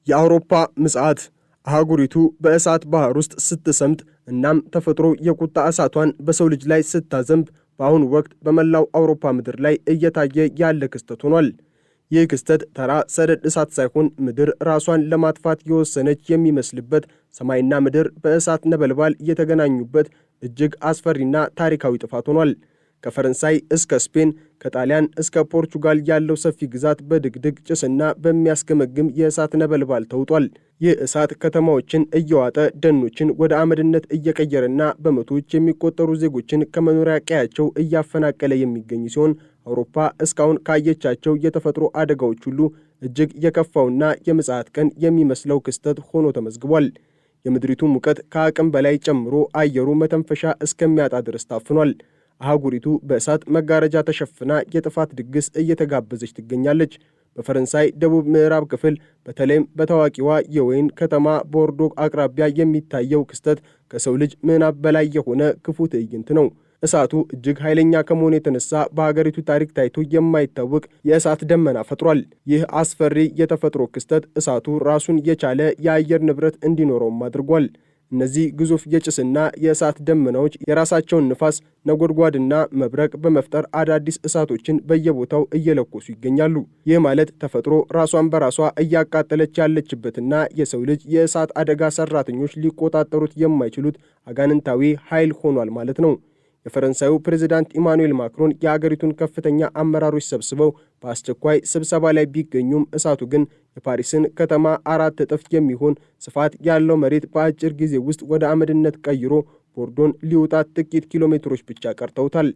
የአውሮፓ ምጽአት አህጉሪቱ በእሳት ባህር ውስጥ ስትሰምጥ እናም ተፈጥሮ የቁጣ እሳቷን በሰው ልጅ ላይ ስታዘንብ በአሁኑ ወቅት በመላው አውሮፓ ምድር ላይ እየታየ ያለ ክስተት ሆኗል። ይህ ክስተት ተራ ሰደድ እሳት ሳይሆን ምድር ራሷን ለማጥፋት የወሰነች የሚመስልበት፣ ሰማይና ምድር በእሳት ነበልባል የተገናኙበት እጅግ አስፈሪና ታሪካዊ ጥፋት ሆኗል። ከፈረንሳይ እስከ ስፔን ከጣሊያን እስከ ፖርቹጋል ያለው ሰፊ ግዛት በድግድግ ጭስና በሚያስገመግም የእሳት ነበልባል ተውጧል። ይህ እሳት ከተማዎችን እየዋጠ ደኖችን ወደ አመድነት እየቀየረና በመቶዎች የሚቆጠሩ ዜጎችን ከመኖሪያ ቀያቸው እያፈናቀለ የሚገኝ ሲሆን አውሮፓ እስካሁን ካየቻቸው የተፈጥሮ አደጋዎች ሁሉ እጅግ የከፋውና የምጽአት ቀን የሚመስለው ክስተት ሆኖ ተመዝግቧል። የምድሪቱ ሙቀት ከአቅም በላይ ጨምሮ አየሩ መተንፈሻ እስከሚያጣ ድረስ ታፍኗል። አህጉሪቱ በእሳት መጋረጃ ተሸፍና የጥፋት ድግስ እየተጋበዘች ትገኛለች። በፈረንሳይ ደቡብ ምዕራብ ክፍል በተለይም በታዋቂዋ የወይን ከተማ ቦርዶ አቅራቢያ የሚታየው ክስተት ከሰው ልጅ ምናብ በላይ የሆነ ክፉ ትዕይንት ነው። እሳቱ እጅግ ኃይለኛ ከመሆኑ የተነሳ በሀገሪቱ ታሪክ ታይቶ የማይታወቅ የእሳት ደመና ፈጥሯል። ይህ አስፈሪ የተፈጥሮ ክስተት እሳቱ ራሱን የቻለ የአየር ንብረት እንዲኖረውም አድርጓል። እነዚህ ግዙፍ የጭስና የእሳት ደመናዎች የራሳቸውን ንፋስ፣ ነጎድጓድና መብረቅ በመፍጠር አዳዲስ እሳቶችን በየቦታው እየለኮሱ ይገኛሉ። ይህ ማለት ተፈጥሮ ራሷን በራሷ እያቃጠለች ያለችበትና የሰው ልጅ የእሳት አደጋ ሰራተኞች ሊቆጣጠሩት የማይችሉት አጋንንታዊ ኃይል ሆኗል ማለት ነው። የፈረንሳዩ ፕሬዝዳንት ኢማኑኤል ማክሮን የአገሪቱን ከፍተኛ አመራሮች ሰብስበው በአስቸኳይ ስብሰባ ላይ ቢገኙም እሳቱ ግን የፓሪስን ከተማ 4 እጥፍ የሚሆን ስፋት ያለው መሬት በአጭር ጊዜ ውስጥ ወደ አመድነት ቀይሮ ቦርዶን ሊውጣት ጥቂት ኪሎ ሜትሮች ብቻ ቀርተውታል።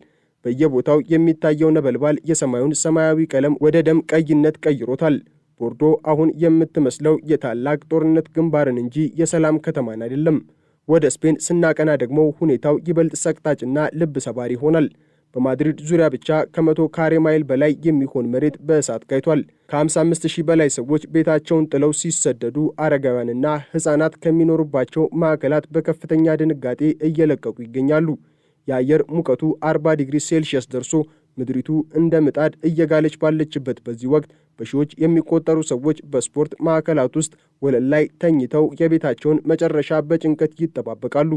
በየቦታው የሚታየው ነበልባል የሰማዩን ሰማያዊ ቀለም ወደ ደም ቀይነት ቀይሮታል። ቦርዶ አሁን የምትመስለው የታላቅ ጦርነት ግንባርን እንጂ የሰላም ከተማን አይደለም። ወደ ስፔን ስናቀና ደግሞ ሁኔታው ይበልጥ ሰቅጣጭና ልብ ሰባሪ ይሆናል። በማድሪድ ዙሪያ ብቻ ከ100 ካሬ ማይል በላይ የሚሆን መሬት በእሳት ጋይቷል። ከ55,000 በላይ ሰዎች ቤታቸውን ጥለው ሲሰደዱ፣ አረጋውያንና ሕፃናት ከሚኖሩባቸው ማዕከላት በከፍተኛ ድንጋጤ እየለቀቁ ይገኛሉ። የአየር ሙቀቱ 40 ዲግሪ ሴልሺየስ ደርሶ ምድሪቱ እንደ ምጣድ እየጋለች ባለችበት በዚህ ወቅት በሺዎች የሚቆጠሩ ሰዎች በስፖርት ማዕከላት ውስጥ ወለል ላይ ተኝተው የቤታቸውን መጨረሻ በጭንቀት ይጠባበቃሉ።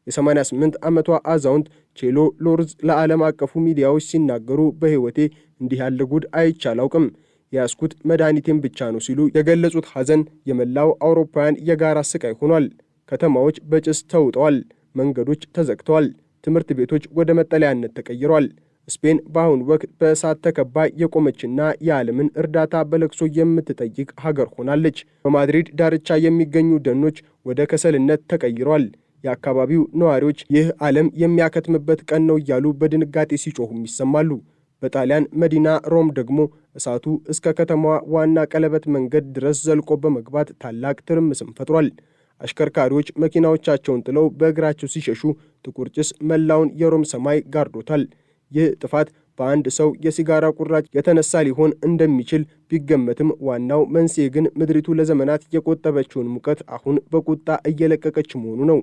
የ88 ዓመቷ አዛውንት ቼሎ ሎርዝ ለዓለም አቀፉ ሚዲያዎች ሲናገሩ በሕይወቴ እንዲህ ያለ ጉድ አይቼ አላውቅም፣ የያዝኩት መድኃኒቴን ብቻ ነው ሲሉ የገለጹት ሐዘን የመላው አውሮፓውያን የጋራ ስቃይ ሆኗል። ከተማዎች በጭስ ተውጠዋል። መንገዶች ተዘግተዋል። ትምህርት ቤቶች ወደ መጠለያነት ተቀይረዋል። ስፔን በአሁኑ ወቅት በእሳት ተከባ የቆመችና የዓለምን እርዳታ በለቅሶ የምትጠይቅ ሀገር ሆናለች። በማድሪድ ዳርቻ የሚገኙ ደኖች ወደ ከሰልነት ተቀይረዋል። የአካባቢው ነዋሪዎች ይህ ዓለም የሚያከትምበት ቀን ነው እያሉ በድንጋጤ ሲጮሁም ይሰማሉ። በጣሊያን መዲና ሮም ደግሞ እሳቱ እስከ ከተማዋ ዋና ቀለበት መንገድ ድረስ ዘልቆ በመግባት ታላቅ ትርምስም ፈጥሯል። አሽከርካሪዎች መኪናዎቻቸውን ጥለው በእግራቸው ሲሸሹ ጥቁር ጭስ መላውን የሮም ሰማይ ጋርዶታል። ይህ ጥፋት በአንድ ሰው የሲጋራ ቁራጭ የተነሳ ሊሆን እንደሚችል ቢገመትም ዋናው መንስኤ ግን ምድሪቱ ለዘመናት የቆጠበችውን ሙቀት አሁን በቁጣ እየለቀቀች መሆኑ ነው።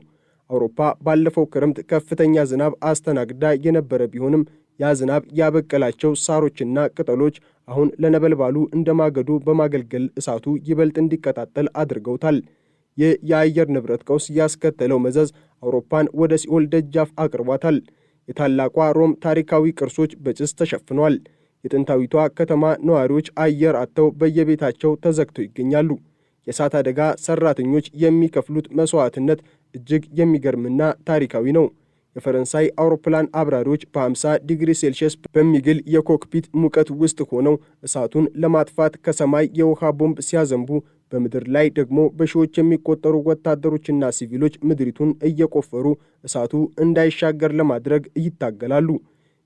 አውሮፓ ባለፈው ክረምት ከፍተኛ ዝናብ አስተናግዳ የነበረ ቢሆንም ያ ዝናብ ያበቀላቸው ሳሮችና ቅጠሎች አሁን ለነበልባሉ እንደማገዶ በማገልገል እሳቱ ይበልጥ እንዲቀጣጠል አድርገውታል። ይህ የአየር ንብረት ቀውስ ያስከተለው መዘዝ አውሮፓን ወደ ሲኦል ደጃፍ አቅርቧታል። የታላቋ ሮም ታሪካዊ ቅርሶች በጭስ ተሸፍነዋል። የጥንታዊቷ ከተማ ነዋሪዎች አየር አጥተው በየቤታቸው ተዘግተው ይገኛሉ። የእሳት አደጋ ሰራተኞች የሚከፍሉት መስዋዕትነት እጅግ የሚገርምና ታሪካዊ ነው። የፈረንሳይ አውሮፕላን አብራሪዎች በ50 ዲግሪ ሴልሺየስ በሚግል የኮክፒት ሙቀት ውስጥ ሆነው እሳቱን ለማጥፋት ከሰማይ የውሃ ቦምብ ሲያዘንቡ፣ በምድር ላይ ደግሞ በሺዎች የሚቆጠሩ ወታደሮችና ሲቪሎች ምድሪቱን እየቆፈሩ እሳቱ እንዳይሻገር ለማድረግ ይታገላሉ።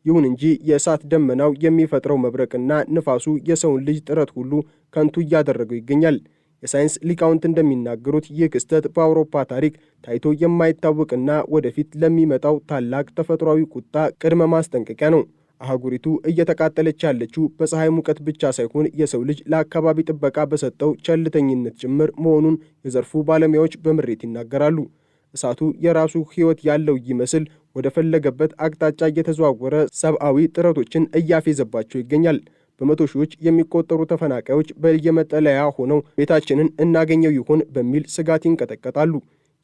ይሁን እንጂ የእሳት ደመናው የሚፈጥረው መብረቅና ንፋሱ የሰውን ልጅ ጥረት ሁሉ ከንቱ እያደረገው ይገኛል። የሳይንስ ሊቃውንት እንደሚናገሩት ይህ ክስተት በአውሮፓ ታሪክ ታይቶ የማይታወቅና ወደፊት ለሚመጣው ታላቅ ተፈጥሯዊ ቁጣ ቅድመ ማስጠንቀቂያ ነው። አህጉሪቱ እየተቃጠለች ያለችው በፀሐይ ሙቀት ብቻ ሳይሆን የሰው ልጅ ለአካባቢ ጥበቃ በሰጠው ቸልተኝነት ጭምር መሆኑን የዘርፉ ባለሙያዎች በምሬት ይናገራሉ። እሳቱ የራሱ ሕይወት ያለው ይመስል ወደ ፈለገበት አቅጣጫ እየተዘዋወረ ሰብአዊ ጥረቶችን እያፌዘባቸው ይገኛል። በመቶ ሺዎች የሚቆጠሩ ተፈናቃዮች በየመጠለያ ሆነው ቤታችንን እናገኘው ይሆን በሚል ስጋት ይንቀጠቀጣሉ።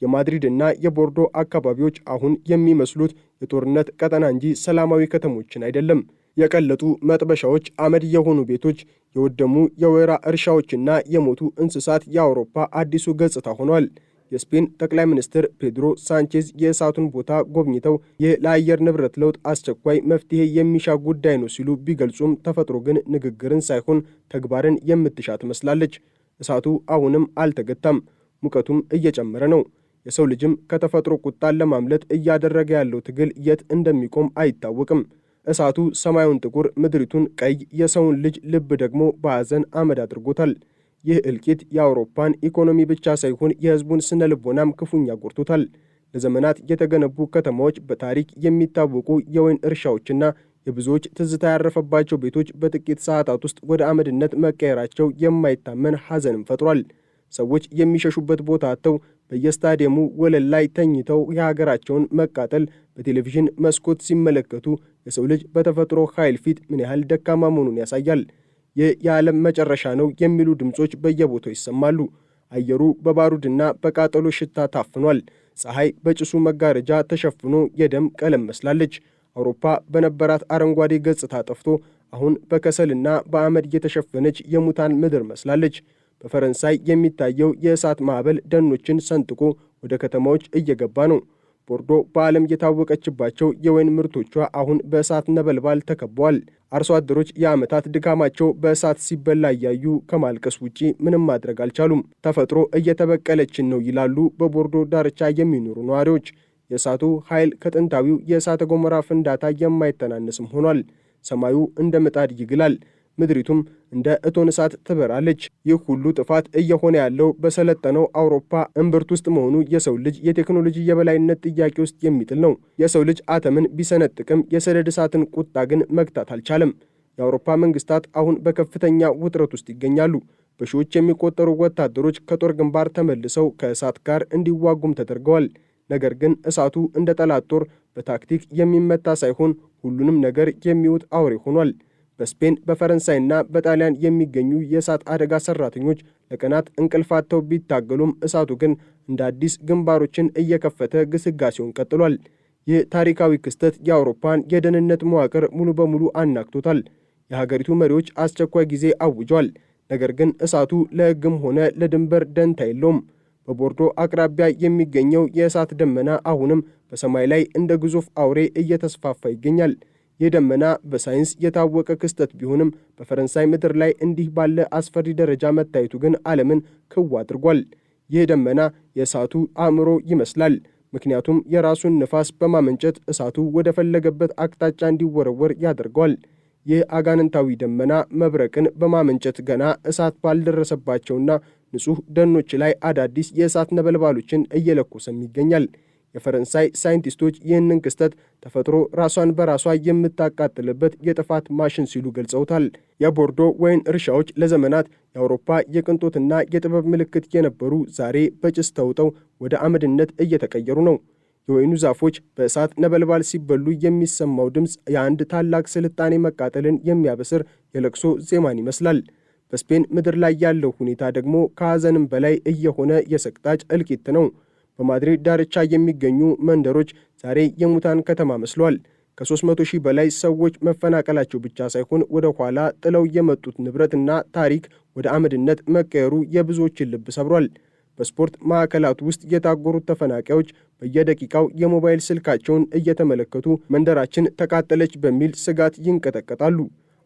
የማድሪድ እና የቦርዶ አካባቢዎች አሁን የሚመስሉት የጦርነት ቀጠና እንጂ ሰላማዊ ከተሞችን አይደለም። የቀለጡ መጥበሻዎች፣ አመድ የሆኑ ቤቶች፣ የወደሙ የወይራ እርሻዎችና የሞቱ እንስሳት የአውሮፓ አዲሱ ገጽታ ሆኗል። የስፔን ጠቅላይ ሚኒስትር ፔድሮ ሳንቼዝ የእሳቱን ቦታ ጎብኝተው ይህ ለአየር ንብረት ለውጥ አስቸኳይ መፍትሄ የሚሻ ጉዳይ ነው ሲሉ ቢገልጹም ተፈጥሮ ግን ንግግርን ሳይሆን ተግባርን የምትሻ ትመስላለች። እሳቱ አሁንም አልተገታም፣ ሙቀቱም እየጨመረ ነው። የሰው ልጅም ከተፈጥሮ ቁጣን ለማምለጥ እያደረገ ያለው ትግል የት እንደሚቆም አይታወቅም። እሳቱ ሰማዩን ጥቁር፣ ምድሪቱን ቀይ፣ የሰውን ልጅ ልብ ደግሞ በሐዘን አመድ አድርጎታል። ይህ እልቂት የአውሮፓን ኢኮኖሚ ብቻ ሳይሆን የሕዝቡን ስነ ልቦናም ክፉኛ ጎድቶታል። ለዘመናት የተገነቡ ከተማዎች፣ በታሪክ የሚታወቁ የወይን እርሻዎችና የብዙዎች ትዝታ ያረፈባቸው ቤቶች በጥቂት ሰዓታት ውስጥ ወደ አመድነት መቀየራቸው የማይታመን ሐዘንም ፈጥሯል። ሰዎች የሚሸሹበት ቦታ አጥተው በየስታዲየሙ ወለል ላይ ተኝተው የሀገራቸውን መቃጠል በቴሌቪዥን መስኮት ሲመለከቱ የሰው ልጅ በተፈጥሮ ኃይል ፊት ምን ያህል ደካማ መሆኑን ያሳያል። ይህ የዓለም መጨረሻ ነው የሚሉ ድምጾች በየቦታው ይሰማሉ። አየሩ በባሩድና በቃጠሎ ሽታ ታፍኗል። ፀሐይ በጭሱ መጋረጃ ተሸፍኖ የደም ቀለም መስላለች። አውሮፓ በነበራት አረንጓዴ ገጽታ ጠፍቶ አሁን በከሰልና በአመድ የተሸፈነች የሙታን ምድር መስላለች። በፈረንሳይ የሚታየው የእሳት ማዕበል ደኖችን ሰንጥቆ ወደ ከተማዎች እየገባ ነው። ቦርዶ በዓለም የታወቀችባቸው የወይን ምርቶቿ አሁን በእሳት ነበልባል ተከበዋል። አርሶ አደሮች የዓመታት ድካማቸው በእሳት ሲበላ እያዩ ከማልቀስ ውጪ ምንም ማድረግ አልቻሉም። ተፈጥሮ እየተበቀለችን ነው ይላሉ በቦርዶ ዳርቻ የሚኖሩ ነዋሪዎች። የእሳቱ ኃይል ከጥንታዊው የእሳተ ገሞራ ፍንዳታ የማይተናነስም ሆኗል። ሰማዩ እንደ ምጣድ ይግላል፣ ምድሪቱም እንደ እቶን እሳት ትበራለች። ይህ ሁሉ ጥፋት እየሆነ ያለው በሰለጠነው አውሮፓ እምብርት ውስጥ መሆኑ የሰው ልጅ የቴክኖሎጂ የበላይነት ጥያቄ ውስጥ የሚጥል ነው። የሰው ልጅ አተምን ቢሰነጥቅም የሰደድ እሳትን ቁጣ ግን መግታት አልቻለም። የአውሮፓ መንግስታት አሁን በከፍተኛ ውጥረት ውስጥ ይገኛሉ። በሺዎች የሚቆጠሩ ወታደሮች ከጦር ግንባር ተመልሰው ከእሳት ጋር እንዲዋጉም ተደርገዋል። ነገር ግን እሳቱ እንደ ጠላት ጦር በታክቲክ የሚመታ ሳይሆን ሁሉንም ነገር የሚውጥ አውሬ ሆኗል። በስፔን በፈረንሳይና በጣሊያን የሚገኙ የእሳት አደጋ ሰራተኞች ለቀናት እንቅልፋተው ቢታገሉም እሳቱ ግን እንደ አዲስ ግንባሮችን እየከፈተ ግስጋሴውን ቀጥሏል። ይህ ታሪካዊ ክስተት የአውሮፓን የደህንነት መዋቅር ሙሉ በሙሉ አናግቶታል። የሀገሪቱ መሪዎች አስቸኳይ ጊዜ አውጇል። ነገር ግን እሳቱ ለሕግም ሆነ ለድንበር ደንታ የለውም። በቦርዶ አቅራቢያ የሚገኘው የእሳት ደመና አሁንም በሰማይ ላይ እንደ ግዙፍ አውሬ እየተስፋፋ ይገኛል። ይህ ደመና በሳይንስ የታወቀ ክስተት ቢሆንም በፈረንሳይ ምድር ላይ እንዲህ ባለ አስፈሪ ደረጃ መታየቱ ግን ዓለምን ክው አድርጓል። ይህ ደመና የእሳቱ አእምሮ ይመስላል። ምክንያቱም የራሱን ንፋስ በማመንጨት እሳቱ ወደ ፈለገበት አቅጣጫ እንዲወረወር ያደርገዋል። ይህ አጋንንታዊ ደመና መብረቅን በማመንጨት ገና እሳት ባልደረሰባቸውና ንጹሕ ደኖች ላይ አዳዲስ የእሳት ነበልባሎችን እየለኮሰም ይገኛል። የፈረንሳይ ሳይንቲስቶች ይህንን ክስተት ተፈጥሮ ራሷን በራሷ የምታቃጥልበት የጥፋት ማሽን ሲሉ ገልጸውታል። የቦርዶ ወይን እርሻዎች ለዘመናት የአውሮፓ የቅንጦትና የጥበብ ምልክት የነበሩ ዛሬ በጭስ ተውጠው ወደ አመድነት እየተቀየሩ ነው። የወይኑ ዛፎች በእሳት ነበልባል ሲበሉ የሚሰማው ድምፅ የአንድ ታላቅ ስልጣኔ መቃጠልን የሚያበስር የለቅሶ ዜማን ይመስላል። በስፔን ምድር ላይ ያለው ሁኔታ ደግሞ ከሐዘንም በላይ እየሆነ የሰቅጣጭ እልቂት ነው። በማድሪድ ዳርቻ የሚገኙ መንደሮች ዛሬ የሙታን ከተማ መስሏል። ከ300 ሺህ በላይ ሰዎች መፈናቀላቸው ብቻ ሳይሆን ወደ ኋላ ጥለው የመጡት ንብረትና ታሪክ ወደ አመድነት መቀየሩ የብዙዎችን ልብ ሰብሯል። በስፖርት ማዕከላት ውስጥ የታጎሩት ተፈናቃዮች በየደቂቃው የሞባይል ስልካቸውን እየተመለከቱ መንደራችን ተቃጠለች በሚል ስጋት ይንቀጠቀጣሉ።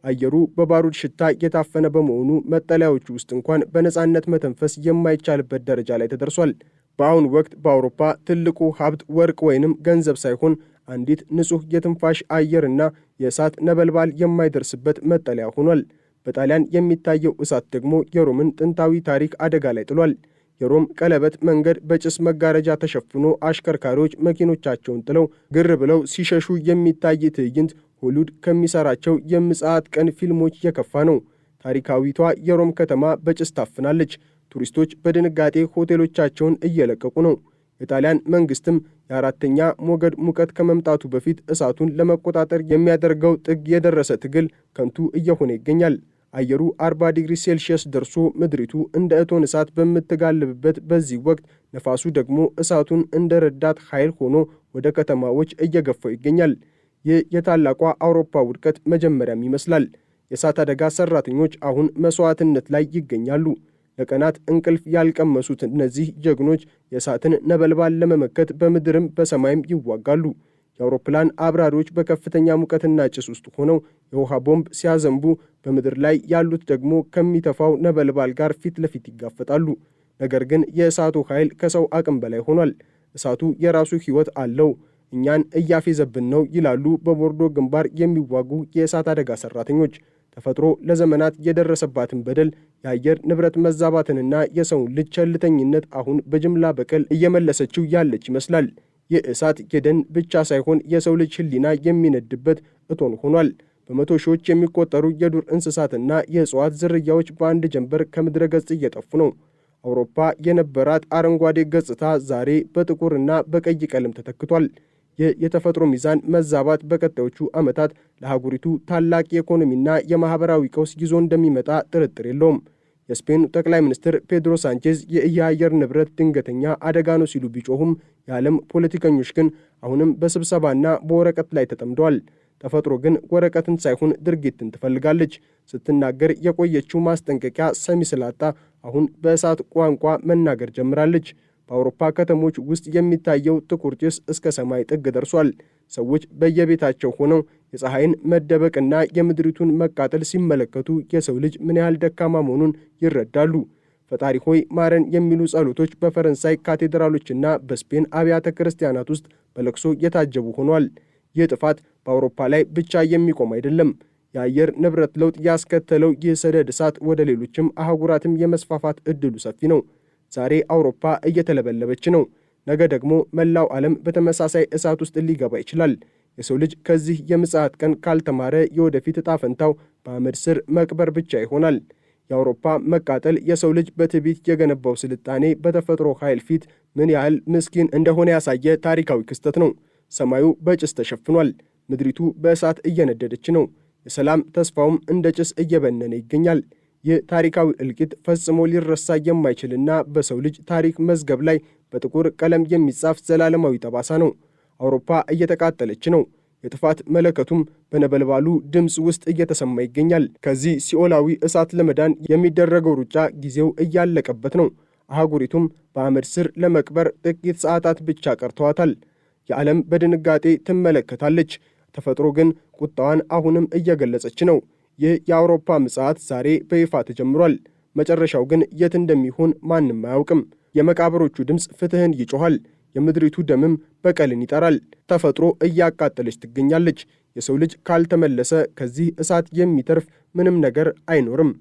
አየሩ በባሩድ ሽታ የታፈነ በመሆኑ መጠለያዎቹ ውስጥ እንኳን በነፃነት መተንፈስ የማይቻልበት ደረጃ ላይ ተደርሷል። በአሁኑ ወቅት በአውሮፓ ትልቁ ሀብት ወርቅ ወይንም ገንዘብ ሳይሆን አንዲት ንጹሕ የትንፋሽ አየርና የእሳት ነበልባል የማይደርስበት መጠለያ ሆኗል። በጣሊያን የሚታየው እሳት ደግሞ የሮምን ጥንታዊ ታሪክ አደጋ ላይ ጥሏል። የሮም ቀለበት መንገድ በጭስ መጋረጃ ተሸፍኖ አሽከርካሪዎች መኪኖቻቸውን ጥለው ግር ብለው ሲሸሹ የሚታይ ትዕይንት ሆሊውድ ከሚሰራቸው የምጽአት ቀን ፊልሞች የከፋ ነው። ታሪካዊቷ የሮም ከተማ በጭስ ታፍናለች። ቱሪስቶች በድንጋጤ ሆቴሎቻቸውን እየለቀቁ ነው። የጣሊያን መንግስትም የአራተኛ ሞገድ ሙቀት ከመምጣቱ በፊት እሳቱን ለመቆጣጠር የሚያደርገው ጥግ የደረሰ ትግል ከንቱ እየሆነ ይገኛል። አየሩ 40 ዲግሪ ሴልሺየስ ደርሶ ምድሪቱ እንደ እቶን እሳት በምትጋልብበት በዚህ ወቅት ነፋሱ ደግሞ እሳቱን እንደ ረዳት ኃይል ሆኖ ወደ ከተማዎች እየገፋው ይገኛል። ይህ የታላቋ አውሮፓ ውድቀት መጀመሪያም ይመስላል። የእሳት አደጋ ሰራተኞች አሁን መስዋዕትነት ላይ ይገኛሉ። ለቀናት እንቅልፍ ያልቀመሱት እነዚህ ጀግኖች የእሳትን ነበልባል ለመመከት በምድርም በሰማይም ይዋጋሉ። የአውሮፕላን አብራሪዎች በከፍተኛ ሙቀትና ጭስ ውስጥ ሆነው የውሃ ቦምብ ሲያዘንቡ፣ በምድር ላይ ያሉት ደግሞ ከሚተፋው ነበልባል ጋር ፊት ለፊት ይጋፈጣሉ። ነገር ግን የእሳቱ ኃይል ከሰው አቅም በላይ ሆኗል። እሳቱ የራሱ ሕይወት አለው፣ እኛን እያፌዘብን ነው ይላሉ በቦርዶ ግንባር የሚዋጉ የእሳት አደጋ ሰራተኞች። ተፈጥሮ ለዘመናት የደረሰባትን በደል፣ የአየር ንብረት መዛባትንና የሰውን ልጅ ቸልተኝነት አሁን በጅምላ በቀል እየመለሰችው ያለች ይመስላል። ይህ እሳት የደን ብቻ ሳይሆን የሰው ልጅ ሕሊና የሚነድበት እቶን ሆኗል። በመቶ ሺዎች የሚቆጠሩ የዱር እንስሳትና የእጽዋት ዝርያዎች በአንድ ጀንበር ከምድረ ገጽ እየጠፉ ነው። አውሮፓ የነበራት አረንጓዴ ገጽታ ዛሬ በጥቁርና በቀይ ቀለም ተተክቷል። ይህ የተፈጥሮ ሚዛን መዛባት በቀጣዮቹ ዓመታት ለአህጉሪቱ ታላቅ የኢኮኖሚና የማኅበራዊ ቀውስ ይዞ እንደሚመጣ ጥርጥር የለውም። የስፔኑ ጠቅላይ ሚኒስትር ፔድሮ ሳንቼዝ የአየር ንብረት ድንገተኛ አደጋ ነው ሲሉ ቢጮሁም የዓለም ፖለቲከኞች ግን አሁንም በስብሰባና በወረቀት ላይ ተጠምደዋል። ተፈጥሮ ግን ወረቀትን ሳይሆን ድርጊትን ትፈልጋለች። ስትናገር የቆየችው ማስጠንቀቂያ ሰሚ ስላጣ አሁን በእሳት ቋንቋ መናገር ጀምራለች። በአውሮፓ ከተሞች ውስጥ የሚታየው ጥቁር ጭስ እስከ ሰማይ ጥግ ደርሷል። ሰዎች በየቤታቸው ሆነው የፀሐይን መደበቅና የምድሪቱን መቃጠል ሲመለከቱ የሰው ልጅ ምን ያህል ደካማ መሆኑን ይረዳሉ። ፈጣሪ ሆይ ማረን የሚሉ ጸሎቶች በፈረንሳይ ካቴድራሎችና በስፔን አብያተ ክርስቲያናት ውስጥ በለቅሶ የታጀቡ ሆኗል። ይህ ጥፋት በአውሮፓ ላይ ብቻ የሚቆም አይደለም። የአየር ንብረት ለውጥ ያስከተለው ይህ ሰደድ እሳት ወደ ሌሎችም አህጉራትም የመስፋፋት ዕድሉ ሰፊ ነው። ዛሬ አውሮፓ እየተለበለበች ነው። ነገ ደግሞ መላው ዓለም በተመሳሳይ እሳት ውስጥ ሊገባ ይችላል። የሰው ልጅ ከዚህ የምጽአት ቀን ካልተማረ የወደፊት ዕጣ ፈንታው በአመድ ስር መቅበር ብቻ ይሆናል። የአውሮፓ መቃጠል የሰው ልጅ በትዕቢት የገነባው ስልጣኔ በተፈጥሮ ኃይል ፊት ምን ያህል ምስኪን እንደሆነ ያሳየ ታሪካዊ ክስተት ነው። ሰማዩ በጭስ ተሸፍኗል። ምድሪቱ በእሳት እየነደደች ነው። የሰላም ተስፋውም እንደ ጭስ እየበነነ ይገኛል። ይህ ታሪካዊ እልቂት ፈጽሞ ሊረሳ የማይችልና በሰው ልጅ ታሪክ መዝገብ ላይ በጥቁር ቀለም የሚጻፍ ዘላለማዊ ጠባሳ ነው። አውሮፓ እየተቃጠለች ነው። የጥፋት መለከቱም በነበልባሉ ድምፅ ውስጥ እየተሰማ ይገኛል። ከዚህ ሲኦላዊ እሳት ለመዳን የሚደረገው ሩጫ ጊዜው እያለቀበት ነው። አህጉሪቱም በአመድ ስር ለመቅበር ጥቂት ሰዓታት ብቻ ቀርተዋታል። የዓለም በድንጋጤ ትመለከታለች። ተፈጥሮ ግን ቁጣዋን አሁንም እየገለጸች ነው። ይህ የአውሮፓ ምጽአት ዛሬ በይፋ ተጀምሯል። መጨረሻው ግን የት እንደሚሆን ማንም አያውቅም። የመቃብሮቹ ድምፅ ፍትህን ይጮኋል። የምድሪቱ ደምም በቀልን ይጠራል። ተፈጥሮ እያቃጠለች ትገኛለች። የሰው ልጅ ካልተመለሰ ከዚህ እሳት የሚተርፍ ምንም ነገር አይኖርም።